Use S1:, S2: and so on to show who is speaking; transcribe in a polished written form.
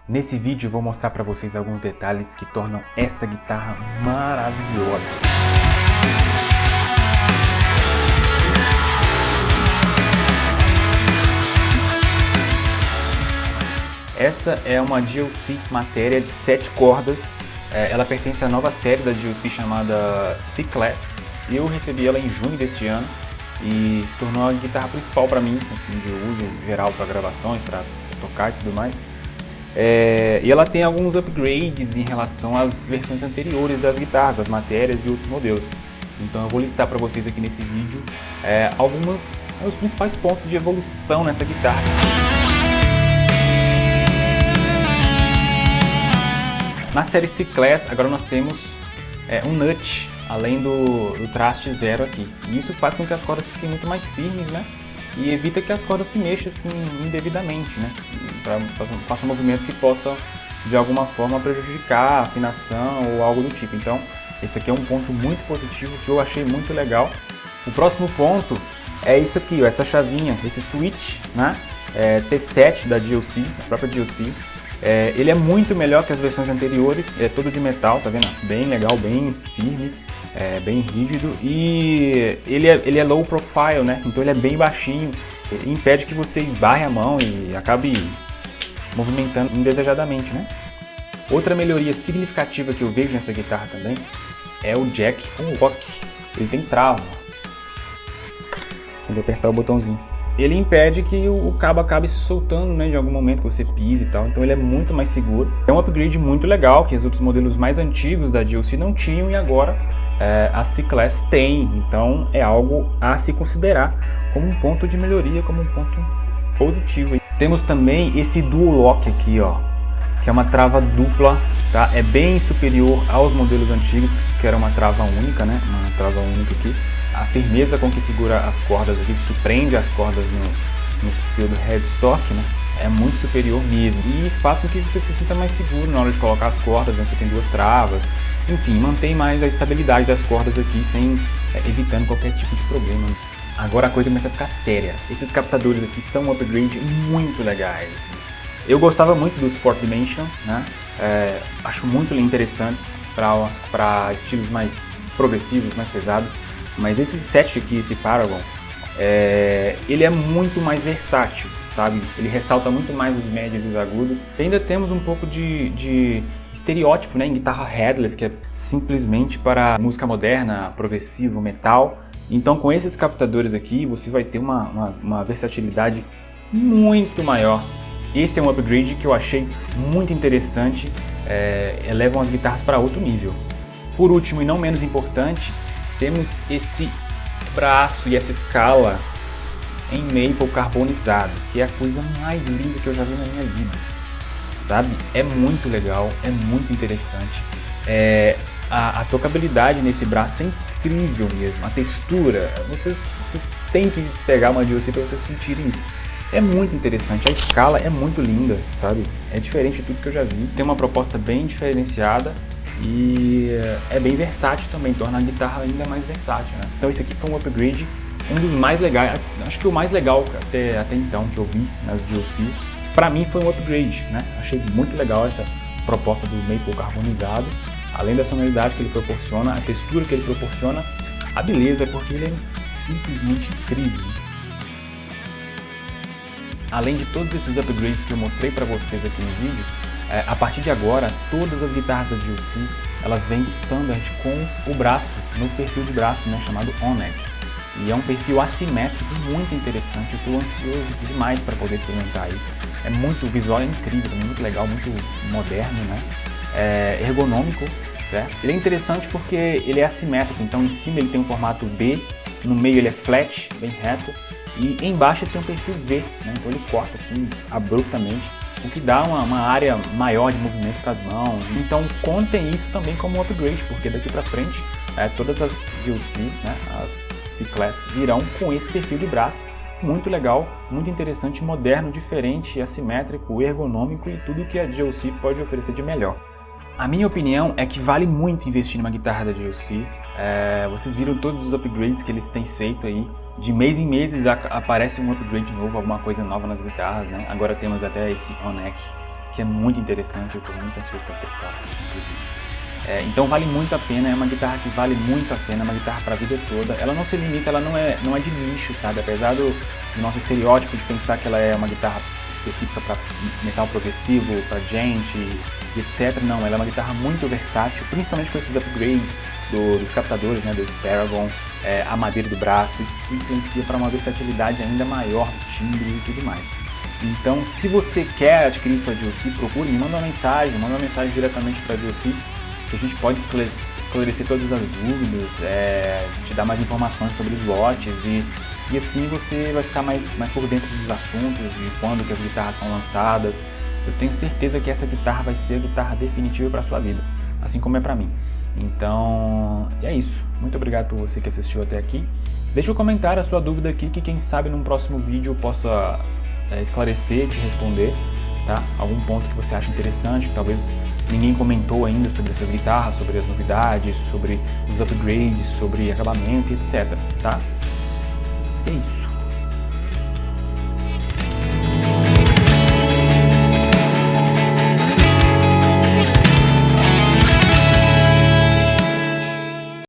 S1: Nesse vídeo eu vou mostrar para vocês alguns detalhes que tornam essa guitarra maravilhosa. Essa é uma GLC Materia de 7 cordas. Ela pertence à nova série da GLC chamada C-Class. Eu recebi ela em junho deste ano e se tornou a guitarra principal para mim, assim, de uso geral para gravações, para tocar e tudo mais. E ela tem alguns upgrades em relação às versões anteriores das guitarras, das Materias e outros modelos. Então eu vou listar para vocês aqui nesse vídeo os principais pontos de evolução nessa guitarra. Na série C-Class agora nós temos um nut, além do traste zero aqui. E isso faz com que as cordas fiquem muito mais firmes, né? E evita que as cordas se mexam assim indevidamente, né? Façam movimentos que possam de alguma forma prejudicar a afinação ou algo do tipo. Então esse aqui é um ponto muito positivo que eu achei muito legal. O próximo ponto é isso aqui, ó, essa chavinha, esse switch, né? T7 da GLC, a própria GLC. Ele é muito melhor que as versões anteriores, é todo de metal, tá vendo? Bem legal, bem firme, bem rígido, e ele é low profile, né? Então ele é bem baixinho, impede que você esbarre a mão e acabe movimentando indesejadamente, né? Outra melhoria significativa que eu vejo nessa guitarra também é o jack com lock. Ele tem trava, quando eu apertar o botãozinho. Ele impede que o cabo acabe se soltando, né, de algum momento que você pise e tal, então ele é muito mais seguro. É um upgrade muito legal, que os outros modelos mais antigos da GLC não tinham e agora a C-Class tem, então é algo a se considerar como um ponto de melhoria, como um ponto positivo. Temos também esse Dual Lock aqui, ó, que é uma trava dupla, tá? É bem superior aos modelos antigos, que era uma trava única, né, uma trava única aqui. A firmeza com que segura as cordas aqui, que prende as cordas no pseudo headstock, né, é muito superior mesmo. E faz com que você se sinta mais seguro na hora de colocar as cordas, né, você tem duas travas. Enfim, mantém mais a estabilidade das cordas aqui, evitando qualquer tipo de problema. Agora a coisa começa a ficar séria. Esses captadores aqui são um upgrade muito legais. Eu gostava muito dos Fourth Dimension, né, acho muito interessantes para estilos mais progressivos, mais pesados. Mas esse set aqui, esse Paragon, ele é muito mais versátil, sabe? Ele ressalta muito mais os médios e os agudos. E ainda temos um pouco de estereótipo, né, em guitarra headless, que é simplesmente para música moderna, progressivo, metal. Então com esses captadores aqui, você vai ter uma versatilidade muito maior. Esse é um upgrade que eu achei muito interessante, elevam as guitarras para outro nível. Por último e não menos importante, temos esse braço e essa escala em maple carbonizado, que é a coisa mais linda que eu já vi na minha vida, sabe? É muito legal, é muito interessante. A tocabilidade nesse braço é incrível mesmo, a textura, vocês têm que pegar uma GLC para vocês sentirem isso. É muito interessante, a escala é muito linda, sabe? É diferente de tudo que eu já vi, tem uma proposta bem diferenciada. E é bem versátil também, torna a guitarra ainda mais versátil, né? Então esse aqui foi um upgrade, um dos mais legais, acho que o mais legal até então que eu vi nas GLC. Pra mim foi um upgrade, né? Achei muito legal essa proposta do maple carbonizado, além da sonoridade que ele proporciona, a textura que ele proporciona, a beleza, porque ele é simplesmente incrível. Além de todos esses upgrades que eu mostrei pra vocês aqui no vídeo, a partir de agora, todas as guitarras da GLC, elas vêm standard com o braço, no perfil de braço, né, chamado On-Neck. E é um perfil assimétrico muito interessante, eu estou ansioso demais para poder experimentar isso. O visual é incrível, muito legal, muito moderno, né, ergonômico, certo? Ele é interessante porque ele é assimétrico, então em cima ele tem um formato B, no meio ele é flat, bem reto, e embaixo ele tem um perfil V, né, então ele corta assim abruptamente, o que dá uma área maior de movimento para as mãos. Então contem isso também como um upgrade, porque daqui para frente todas as GLCs, né, as C-Class, virão com esse perfil de braço. Muito legal, muito interessante, moderno, diferente, assimétrico, ergonômico e tudo que a GLC pode oferecer de melhor. A minha opinião é que vale muito investir numa guitarra da GLC. Vocês viram todos os upgrades que eles têm feito aí. De mês em mês aparece um upgrade novo, alguma coisa nova nas guitarras, né? Agora temos até esse On-Neck, que é muito interessante, eu estou muito ansioso para testar, inclusive. Então vale muito a pena, é uma guitarra que vale muito a pena, é uma guitarra para a vida toda. Ela não se limita, ela não é de nicho, sabe? Apesar do nosso estereótipo de pensar que ela é uma guitarra específica para metal progressivo, para gente e etc. Não, ela é uma guitarra muito versátil, principalmente com esses upgrades dos captadores, né, do Paragon, a madeira do braço, isso influencia para uma versatilidade ainda maior dos timbres e tudo mais. Então, se você quer adquirir sua DLC, procure, me manda uma mensagem diretamente para a DLC, que a gente pode esclarecer todas as dúvidas, te dar mais informações sobre os lotes e assim você vai ficar mais por dentro dos assuntos, de quando que as guitarras são lançadas. Eu tenho certeza que essa guitarra vai ser a guitarra definitiva para a sua vida, assim como é para mim. Então, é isso. Muito obrigado por você que assistiu até aqui. Deixa um comentário a sua dúvida aqui, que quem sabe num próximo vídeo eu possa esclarecer, te responder, tá? Algum ponto que você acha interessante, que talvez ninguém comentou ainda sobre essas guitarras, sobre as novidades, sobre os upgrades, sobre acabamento, etc, tá? É isso.